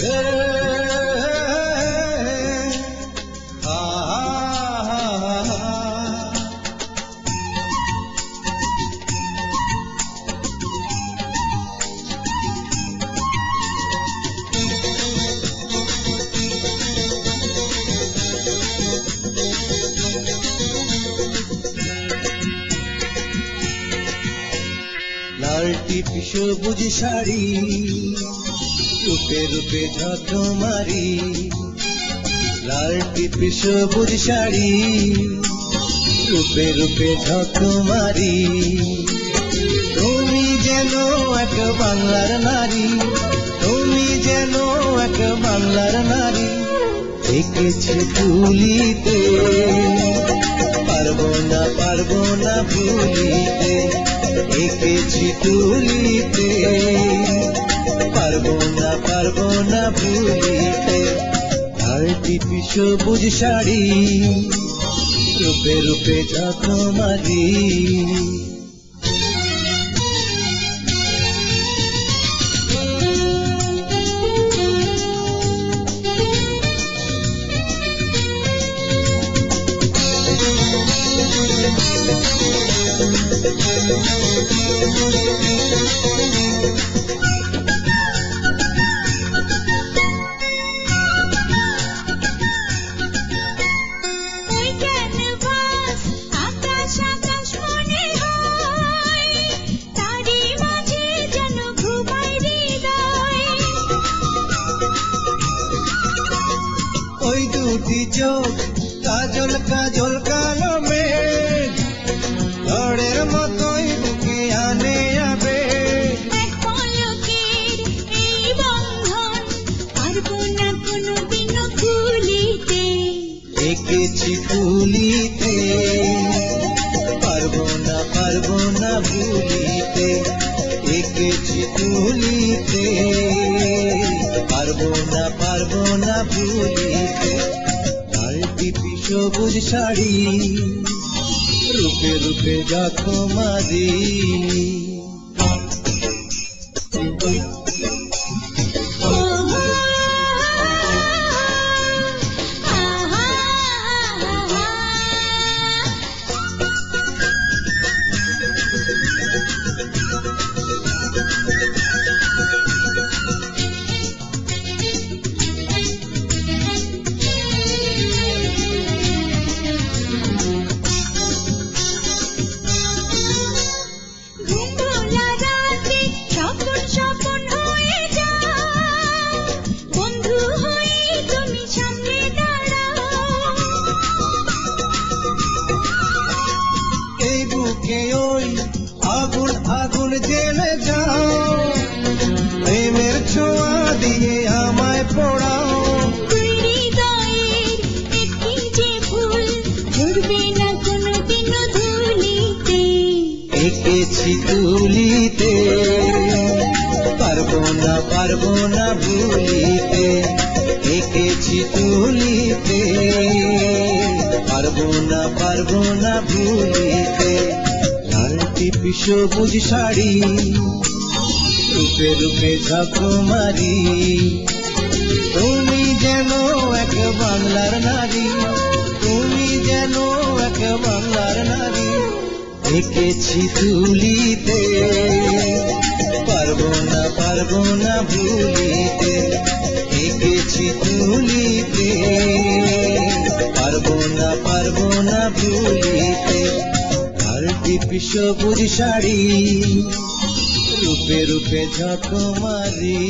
লাল টিপি সবুজ শাড়ি রূপে রূপে ঝক মারি, লাল টিপি সবুজ শাড়ি রূপে রূপে ঝক মারি। তুমি যেন এক বাংলার নারী, তুমি যেন এক বাংলার নারী, এঁকেছে তুলিতে পারবো না ভুলিতে, এঁকেছি তুলিতে পারবো না ভুলিতে। লাল টিপি সবুজ শাড়ি রূপে রূপে ঝক মারি। ওই দুটি চোখ কাজল কাজল কালো মেঘ, ঝড়ের মতোই বুকে আনে আবেগ। এক পলকের এই বন্ধন পারবো না কোনোদিনও ভুলিতে, এঁকেছি তুলিতে পারবো না ভুলিতে, এঁকেছি তুলিতে পারবো না ভুলিতে। লাল টিপি সবুজ শাড়ি রূপে রূপে ঝক মারি। ওই আগুন আগুন জেলে যাও, প্রেমের ছোঁয়া দিয়ে আমায় পোড়াও। হৃদয়ের একটি যে ফুল ঝরবে না কোনোদিনও ধুলিতে, এঁকেছি তুলিতে পারবো না ভুলিতে, এঁকেছি তুলিতে পারবো না ভুলিতে। লাল টিপি সবুজ শাড়ি রূপে রূপে ঝক মারি। তুমি যেন এক বাংলার নারী, তুমি যেন এক বাংলার নারী, এঁকেছি তুলিতে পারবো না ভুলিতে, এঁকেছি তুলিতে পারবো না ভুলিতে। লাল টিপি সবুজ শাড়ি রূপে রূপে ঝক মারি।